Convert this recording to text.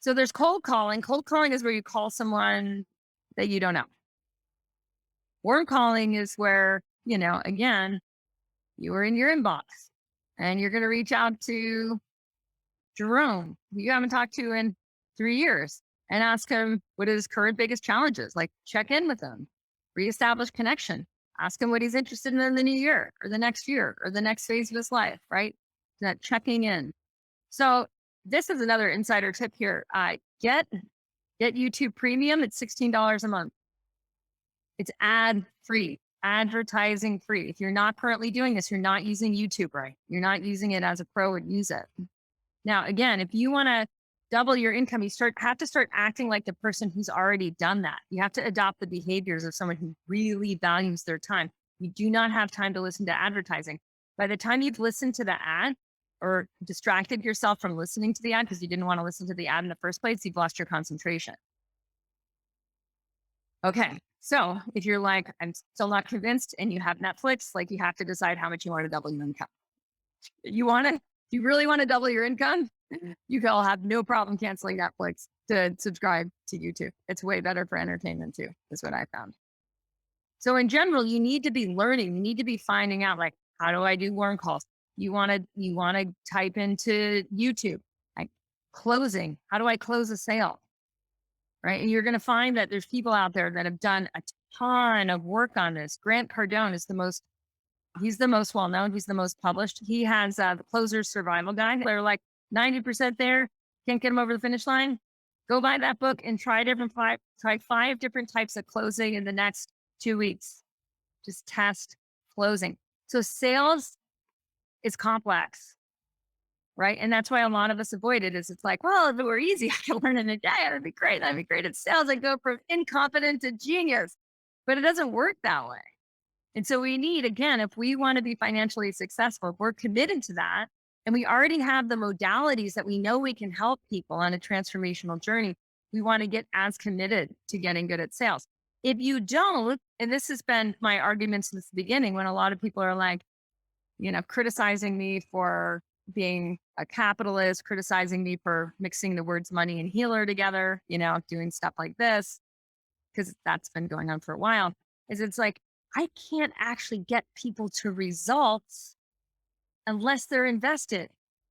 So there's cold calling. Cold calling is where you call someone that you don't know. Warm calling is where, again, you are in your inbox and you're going to reach out to Jerome, who you haven't talked to in 3 years, and ask him what his current biggest challenges. Like, check in with him, reestablish connection, ask him what he's interested in the new year or the next year or the next phase of his life, right? That checking in. So this is another insider tip here. Get YouTube Premium. It's $16 a month. It's ad free, advertising free. If you're not currently doing this, you're not using YouTube right. You're not using it as a pro would use it. Now, again, if you want to double your income, have to start acting like the person who's already done that. You have to adopt the behaviors of someone who really values their time. You do not have time to listen to advertising. By the time you've listened to the ad or distracted yourself from listening to the ad because you didn't want to listen to the ad in the first place, you've lost your concentration. Okay. So if you're like, I'm still not convinced and you have Netflix, like you have to decide how much you want to double your income. You really want to double your income? You will have no problem canceling Netflix to subscribe to YouTube. It's way better for entertainment too, is what I found. So in general, you need to be learning. You need to be finding out, like, how do I do warm calls? You want to type into YouTube, like, closing. How do I close a sale? Right. And you're going to find that there's people out there that have done a ton of work on this. Grant Cardone is he's the most well known. He's the most published. He has the Closer's Survival Guide. They're like 90% there. Can't get them over the finish line. Go buy that book and try five different types of closing in the next 2 weeks. Just test closing. So sales is complex, right? And that's why a lot of us avoid it. It's like, well, if it were easy, I could learn in a day. That'd be great. That'd be great at sales. I go from incompetent to genius. But it doesn't work that way. And so we need, again, if we want to be financially successful, if we're committed to that, and we already have the modalities that we know we can help people on a transformational journey, we want to get as committed to getting good at sales. If you don't, and this has been my argument since the beginning, when a lot of people are like, criticizing me for being a capitalist, criticizing me for mixing the words money and healer together, doing stuff like this, because that's been going on for a while, is it's like, I can't actually get people to results unless they're invested.